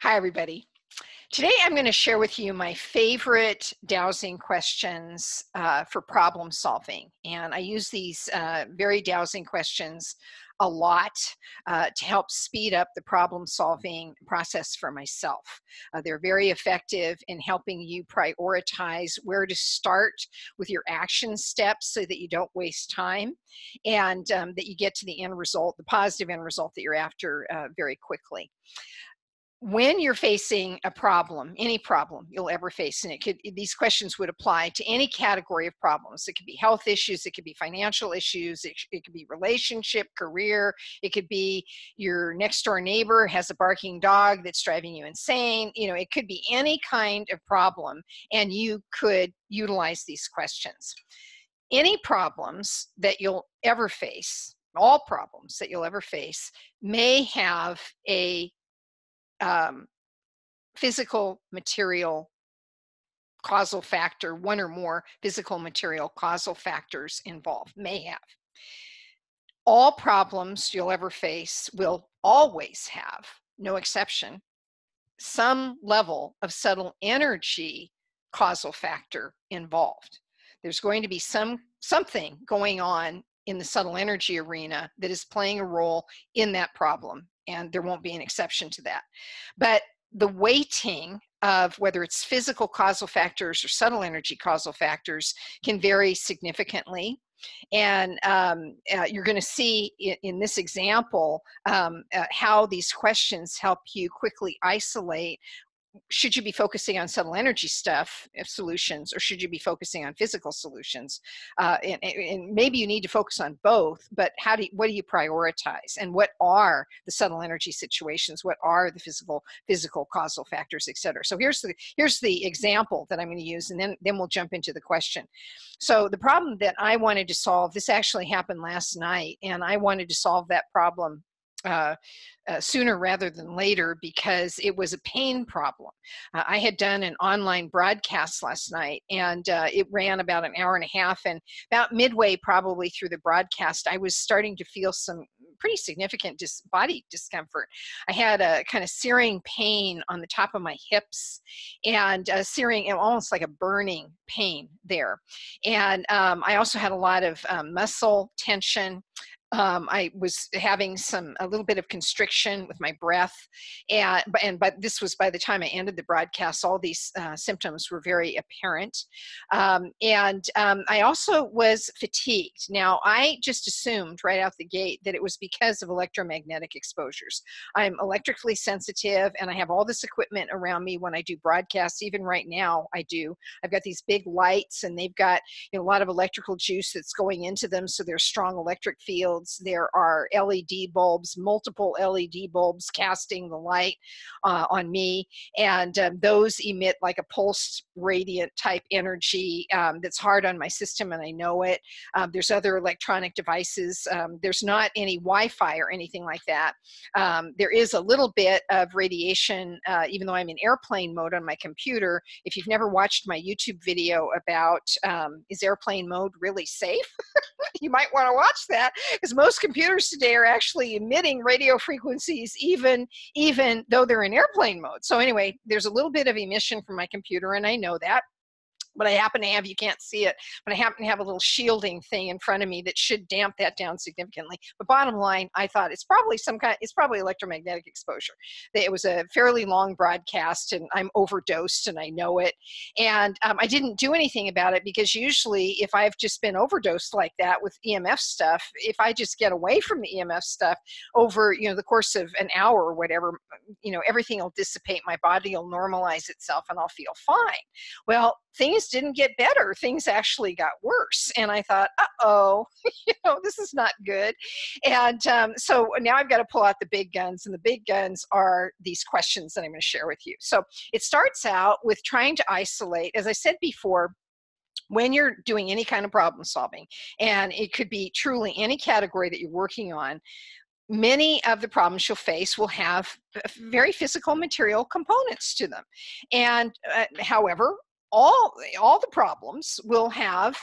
Hi, everybody. Today, I'm going to share with you my favorite dowsing questions for problem solving. And I use these very dowsing questions a lot to help speed up the problem solving process for myself. They're very effective in helping you prioritize where to start with your action steps so that you don't waste time and that you get to the end result, the positive end result that you're after very quickly. When you're facing a problem, any problem you'll ever face, and these questions would apply to any category of problems. It could be health issues, it could be financial issues, it could be relationship, career, it could be your next door neighbor has a barking dog that's driving you insane. It could be any kind of problem, and you could utilize these questions. Any problems that you'll ever face, all problems that you'll ever face, may have a physical material causal factor, one or more physical material causal factors involved, may have. All problems you'll ever face will always have, no exception, some level of subtle energy causal factor involved. There's going to be something going on in the subtle energy arena that is playing a role in that problem, and there won't be an exception to that. But the weighting of whether it's physical causal factors or subtle energy causal factors can vary significantly. And you're going to see in this example how these questions help you quickly isolate. Should you be focusing on subtle energy stuff, solutions, or should you be focusing on physical solutions? And maybe you need to focus on both, but what do you prioritize? And what are the subtle energy situations? What are the physical causal factors, et cetera? So here's the example that I'm going to use, and then we'll jump into the question. So the problem that I wanted to solve, this actually happened last night, and I wanted to solve that problem sooner rather than later because it was a pain problem. I had done an online broadcast last night, and it ran about an hour and a half, and about midway probably through the broadcast, I was starting to feel some pretty significant body discomfort. I had a kind of searing pain on the top of my hips, and searing, almost like a burning pain there. And I also had a lot of muscle tension. I was having a little bit of constriction with my breath, but this was by the time I ended the broadcast. All these symptoms were very apparent, and I also was fatigued. Now, I just assumed right out the gate that it was because of electromagnetic exposures. I'm electrically sensitive, and I have all this equipment around me when I do broadcasts. Even right now, I've got these big lights, and they've got a lot of electrical juice that's going into them, so there's strong electric fields. There are LED bulbs, multiple LED bulbs casting the light on me, and those emit like a pulsed radiant type energy that's hard on my system, and I know it. There's other electronic devices. There's not any Wi-Fi or anything like that. There is a little bit of radiation, even though I'm in airplane mode on my computer. If you've never watched my YouTube video about is airplane mode really safe, you might want to watch that, because most computers today are actually emitting radio frequencies even though they're in airplane mode. So anyway, there's a little bit of emission from my computer, and I know that. But I happen to have, you can't see it, but I happen to have a little shielding thing in front of me that should damp that down significantly. But bottom line, I thought it's probably electromagnetic exposure. It was a fairly long broadcast, and I'm overdosed, and I know it. And I didn't do anything about it, because usually if I've just been overdosed like that with EMF stuff, if I just get away from the EMF stuff over the course of an hour or whatever, everything will dissipate, my body will normalize itself, and I'll feel fine. Well, things didn't get better. Things actually got worse. And I thought, uh-oh, this is not good. And so now I've got to pull out the big guns, and the big guns are these questions that I'm going to share with you. So it starts out with trying to isolate, as I said before, when you're doing any kind of problem solving, and it could be truly any category that you're working on, many of the problems you'll face will have very physical material components to them. And however, all the problems will have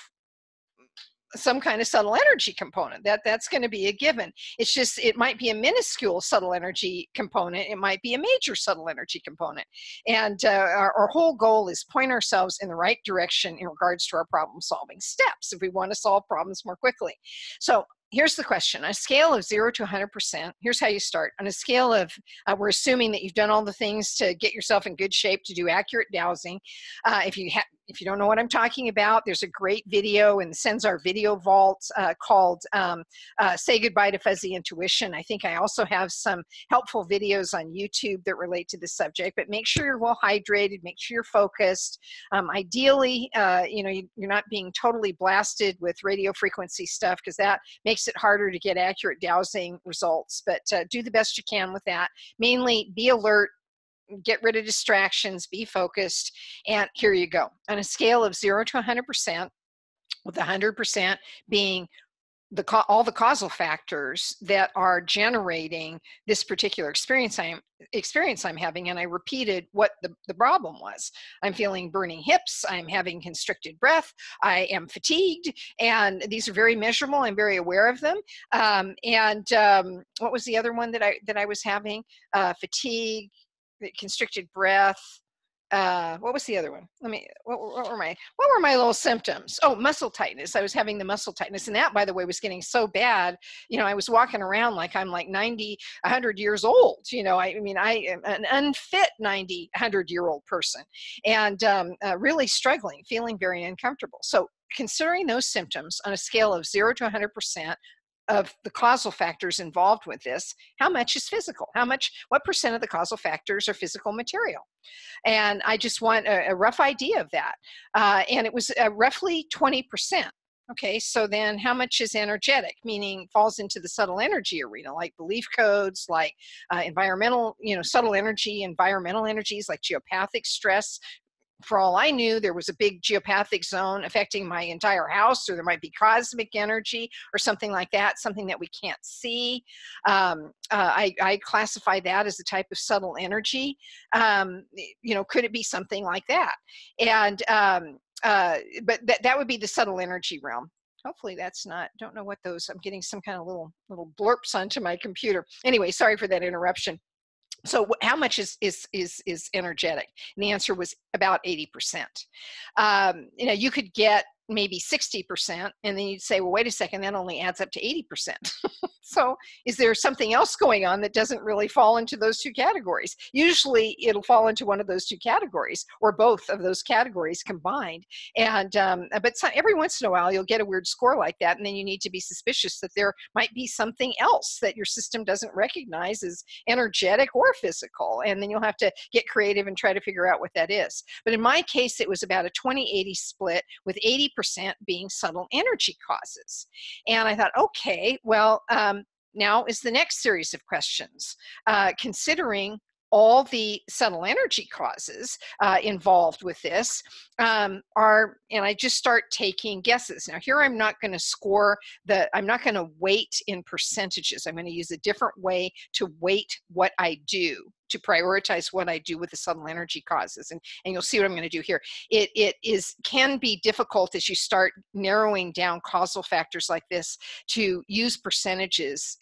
some kind of subtle energy component. That's going to be a given. It's just, it might be a minuscule subtle energy component. It might be a major subtle energy component. And our whole goal is point ourselves in the right direction in regards to our problem solving steps if we want to solve problems more quickly. So here's the question. On a scale of 0 to 100%, here's how you start. On a scale of, we're assuming that you've done all the things to get yourself in good shape to do accurate dowsing. If you don't know what I'm talking about, there's a great video in the Sensar Video Vault called Say Goodbye to Fuzzy Intuition. I think I also have some helpful videos on YouTube that relate to this subject, but make sure you're well hydrated, make sure you're focused. Ideally, you're not being totally blasted with radio frequency stuff, because that makes it harder to get accurate dowsing results, but do the best you can with that. Mainly be alert, get rid of distractions, be focused, and here you go. On a scale of 0 to 100%, with 100% being all the causal factors that are generating this particular experience I'm having, and I repeated what the problem was. I'm feeling burning hips, I'm having constricted breath, I am fatigued, and these are very measurable. I'm very aware of them. What was the other one that I was having? Fatigue, constricted breath. What was the other one? What were my little symptoms? Oh, muscle tightness. I was having the muscle tightness, and that, by the way, was getting so bad. I was walking around like I'm like 90, 100 years old. I am an unfit 90, 100-year-old person, and really struggling, feeling very uncomfortable. So considering those symptoms on a scale of 0 to 100%, of the causal factors involved with this, how much is physical? What percent of the causal factors are physical material? And I just want a rough idea of that. And it was roughly 20%. Okay, so then how much is energetic, meaning falls into the subtle energy arena, like belief codes, like environmental, subtle energy, environmental energies, like geopathic stress. For all I knew, there was a big geopathic zone affecting my entire house, or there might be cosmic energy or something like that, something that we can't see. I classify that as a type of subtle energy. Could it be something like that? And but that would be the subtle energy realm. Hopefully that's not, don't know what those, I'm getting some kind of little blurps onto my computer. Anyway, sorry for that interruption. So how much is energetic? And the answer was about 80%. You could get maybe 60%, and then you'd say, well, wait a second, that only adds up to 80%. So is there something else going on that doesn't really fall into those two categories? Usually it'll fall into one of those two categories, or both of those categories combined. And but every once in a while you'll get a weird score like that, and then you need to be suspicious that there might be something else that your system doesn't recognize as energetic or physical, and then you'll have to get creative and try to figure out what that is. But in my case, it was about a 20-80 split, with 80% being subtle energy causes. And I thought, okay, well, now is the next series of questions. Considering all the subtle energy causes involved with this and I just start taking guesses. Now here I'm not going to score I'm not going to weight in percentages. I'm going to use a different way to weight what I do, to prioritize what I do with the subtle energy causes. And you'll see what I'm going to do here. It can be difficult as you start narrowing down causal factors like this to use percentages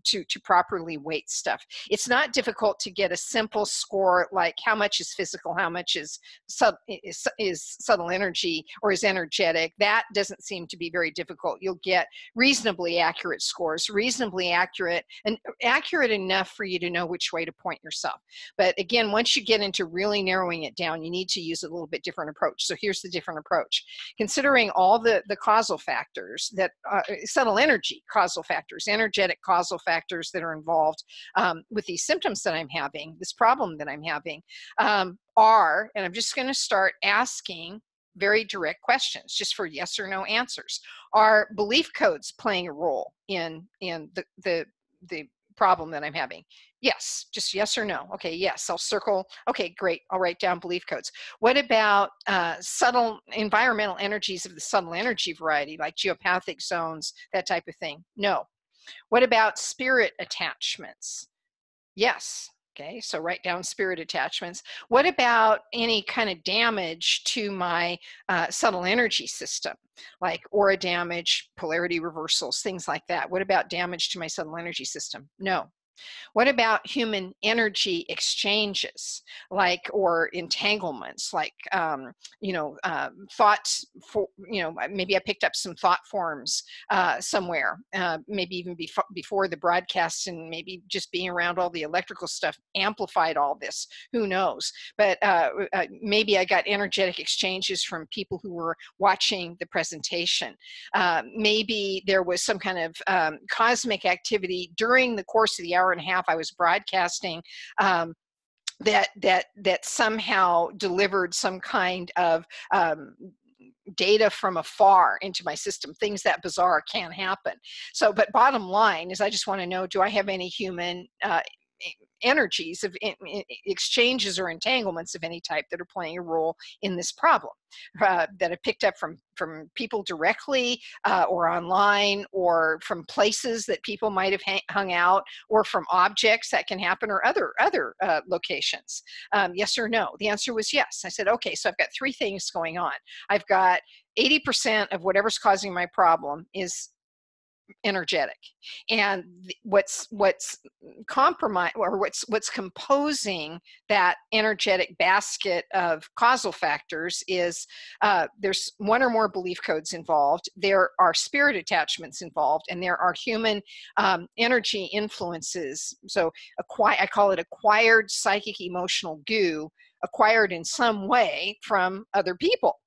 to properly weight stuff. It's not difficult to get a simple score like how much is physical, how much is subtle energy or is energetic. That doesn't seem to be very difficult. You'll get reasonably accurate scores, reasonably accurate, and accurate enough for you to know which way to point yourself. But again, once you get into really narrowing it down, you need to use a little bit different approach. So here's the different approach. Considering all the causal factors that subtle energy causal factors, energetic causal factors that are involved with these symptoms that I'm having, this problem that I'm having, and I'm just going to start asking very direct questions just for yes or no answers. Are belief codes playing a role in the problem that I'm having? Yes, just yes or no. Okay, yes, I'll circle. Okay, great, I'll write down belief codes. What about subtle environmental energies of the subtle energy variety, like geopathic zones, that type of thing? No. What about spirit attachments? Yes. Okay, so write down spirit attachments. What about any kind of damage to my subtle energy system, like aura damage, polarity reversals, things like that? What about damage to my subtle energy system? No. What about human energy exchanges, like, or entanglements, like, thoughts for, maybe I picked up some thought forms somewhere, maybe even before the broadcast, and maybe just being around all the electrical stuff amplified all this. Who knows? But maybe I got energetic exchanges from people who were watching the presentation. Maybe there was some kind of cosmic activity during the course of the hour and a half I was broadcasting, that somehow delivered some kind of data from afar into my system. Things that bizarre can happen. So, but bottom line is, I just want to know, do I have any human energies of exchanges or entanglements of any type that are playing a role in this problem, that I picked up from people directly, or online, or from places that people might have hung out, or from objects that can happen, or other locations. Yes or no? The answer was yes. I said, okay, so I've got three things going on. I've got 80% of whatever's causing my problem is energetic, and what's compromise, or what's composing that energetic basket of causal factors is, there's one or more belief codes involved, there are spirit attachments involved, and there are human energy influences. So I call it acquired psychic emotional goo, acquired in some way from other people.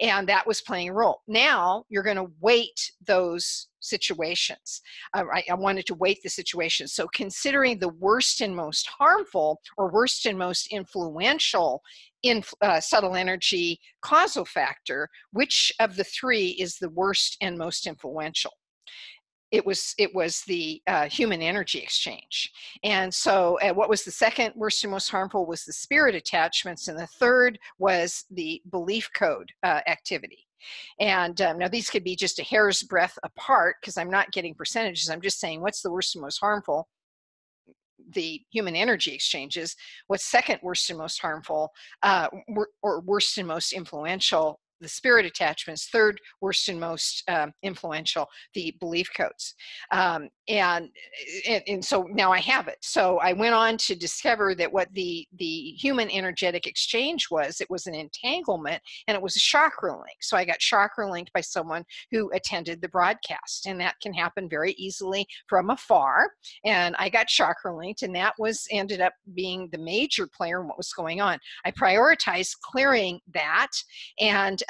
And that was playing a role. Now you're going to weight those situations. I wanted to weight the situation. So considering the worst and most harmful, or worst and most influential subtle energy causal factor, which of the three is the worst and most influential? It was the human energy exchange. And so what was the second worst and most harmful was the spirit attachments, and the third was the belief code activity. And now these could be just a hair's breadth apart, because I'm not getting percentages. I'm just saying, what's the worst and most harmful? The human energy exchanges. What's second worst and most harmful, or worst and most influential? The spirit attachments. Third worst and most influential, the belief codes. And so now I have it. So I went on to discover that what the human energetic exchange was, it was an entanglement, and it was a chakra link. So I got chakra linked by someone who attended the broadcast, and that can happen very easily from afar. And I got chakra linked, and that ended up being the major player in what was going on. I prioritized clearing that, and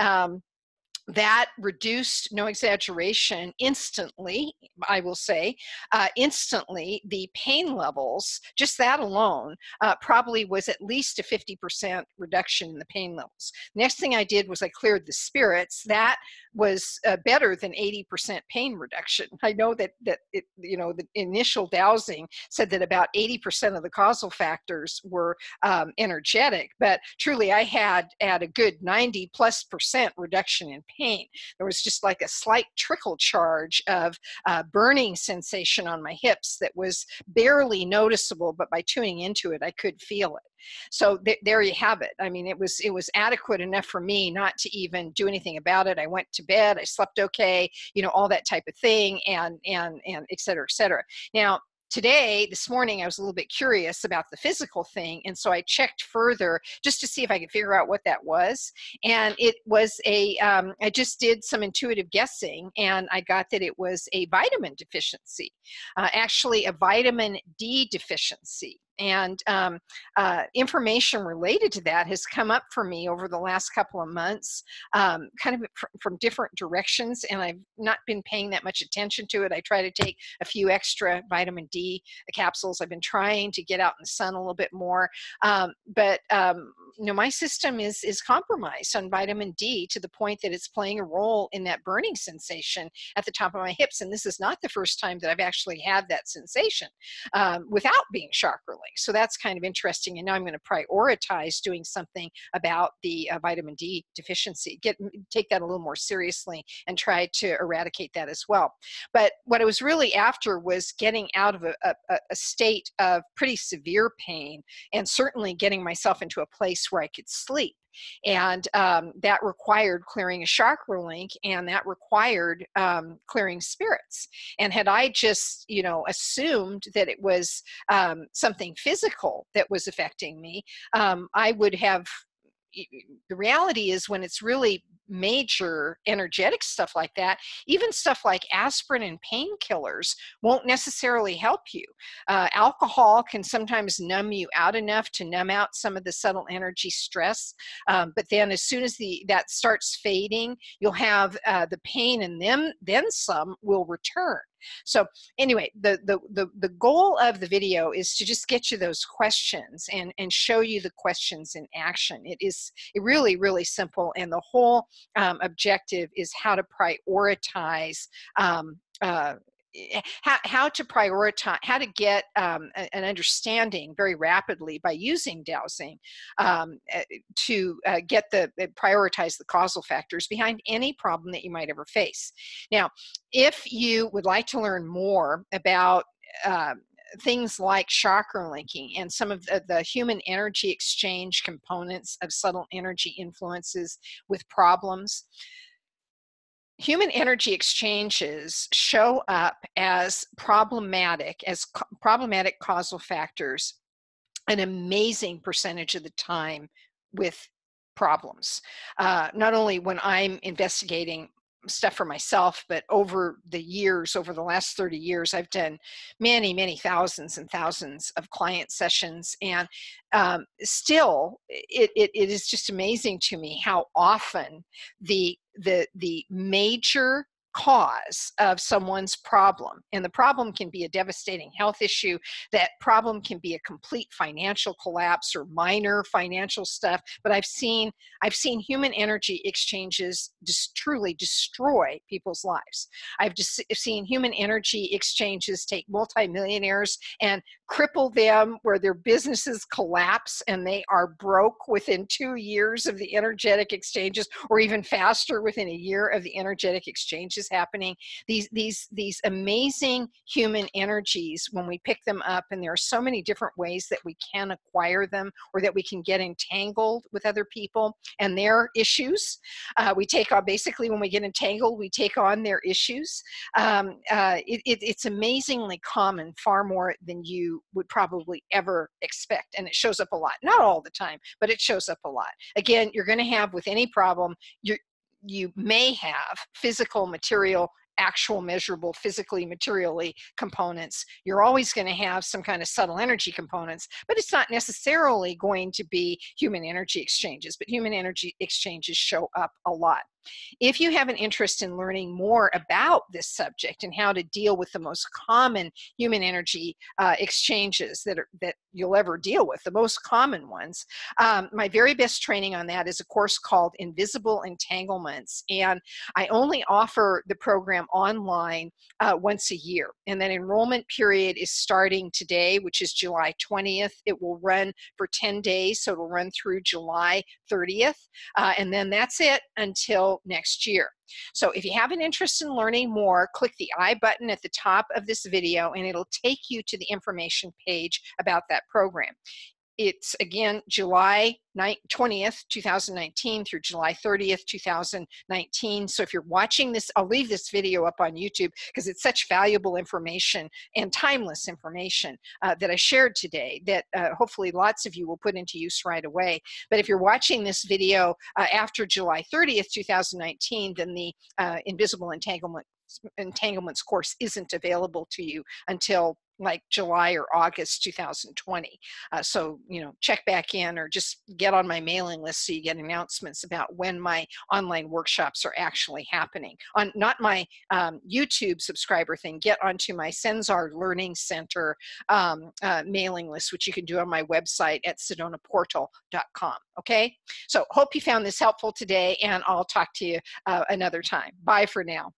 that reduced, no exaggeration, instantly, I will say, instantly, the pain levels, just that alone, probably was at least a 50% reduction in the pain levels. Next thing I did was I cleared the spirits. That was better than 80% pain reduction. I know that the initial dowsing said that about 80% of the causal factors were energetic, but truly I had at a good 90+% reduction in pain. There was just like a slight trickle charge of burning sensation on my hips that was barely noticeable, but by tuning into it, I could feel it. So there you have it. I mean, it was adequate enough for me not to even do anything about it. I went to bed, I slept okay, all that type of thing, and et cetera, et cetera. Now, this morning, I was a little bit curious about the physical thing, and so I checked further just to see if I could figure out what that was. And it was I just did some intuitive guessing, and I got that it was a vitamin deficiency, actually a vitamin D deficiency. And information related to that has come up for me over the last couple of months, kind of from different directions, and I've not been paying that much attention to it. I try to take a few extra vitamin D capsules. I've been trying to get out in the sun a little bit more, but my system is compromised on vitamin D to the point that it's playing a role in that burning sensation at the top of my hips. And this is not the first time that I've actually had that sensation without being chakra linked. So that's kind of interesting. And now I'm going to prioritize doing something about the vitamin D deficiency, take that a little more seriously and try to eradicate that as well. But what I was really after was getting out of a state of pretty severe pain, and certainly getting myself into a place where I could sleep. And that required clearing a chakra link, and that required clearing spirits. And had I just, assumed that it was something physical that was affecting me, I would have. The reality is, when it's really major energetic stuff like that, even stuff like aspirin and painkillers won't necessarily help you. Alcohol can sometimes numb you out enough to numb out some of the subtle energy stress, but then as soon as that starts fading, you'll have the pain, and then some will return. So anyway, the goal of the video is to just get you those questions and show you the questions in action. It really, really simple, and the whole objective is how to prioritize how to prioritize, how to get an understanding very rapidly by using dowsing to prioritize the causal factors behind any problem that you might ever face. Now, if you would like to learn more about things like chakra linking and some of the human energy exchange components of subtle energy influences with problems, human energy exchanges show up as problematic causal factors an amazing percentage of the time with problems. Not only when I'm investigating stuff for myself, but over the last 30 years, I've done many, many thousands and thousands of client sessions. And still, it is just amazing to me how often the major cause of someone's problem, and the problem can be a devastating health issue, that problem can be a complete financial collapse or minor financial stuff, but I've seen human energy exchanges just truly destroy people's lives. I've just seen human energy exchanges take multimillionaires and cripple them, where their businesses collapse and they are broke within 2 years of the energetic exchanges, or even faster within a year of the energetic exchanges happening. These amazing human energies, when we pick them up, and there are so many different ways that we can acquire them, or that we can get entangled with other people and their issues. Basically, when we get entangled, we take on their issues. It's amazingly common, far more than you would probably ever expect. And it shows up a lot, not all the time, but it shows up a lot. Again, you're going to have, with any problem, you may have physical, material, actual, measurable, physically, materially components. You're always going to have some kind of subtle energy components, but it's not necessarily going to be human energy exchanges, but human energy exchanges show up a lot. If you have an interest in learning more about this subject and how to deal with the most common human energy exchanges that you'll ever deal with, the most common ones, my very best training on that is a course called Invisible Entanglements, and I only offer the program online once a year, and that enrollment period is starting today, which is July 20th. It will run for 10 days, so it'll run through July 30th, and then that's it until next year. So if you have an interest in learning more, click the I button at the top of this video, and it'll take you to the information page about that program. It's, again, July 20th, 2019 through July 30th, 2019. So if you're watching this, I'll leave this video up on YouTube because it's such valuable information and timeless information that I shared today that hopefully lots of you will put into use right away. But if you're watching this video after July 30th, 2019, then the Invisible Entanglements course isn't available to you until like July or August 2020. So, check back in, or just get on my mailing list so you get announcements about when my online workshops are actually happening. On not my YouTube subscriber thing, get onto my Senzar Learning Center mailing list, which you can do on my website at sedonaportal.com. Okay? So hope you found this helpful today, and I'll talk to you another time. Bye for now.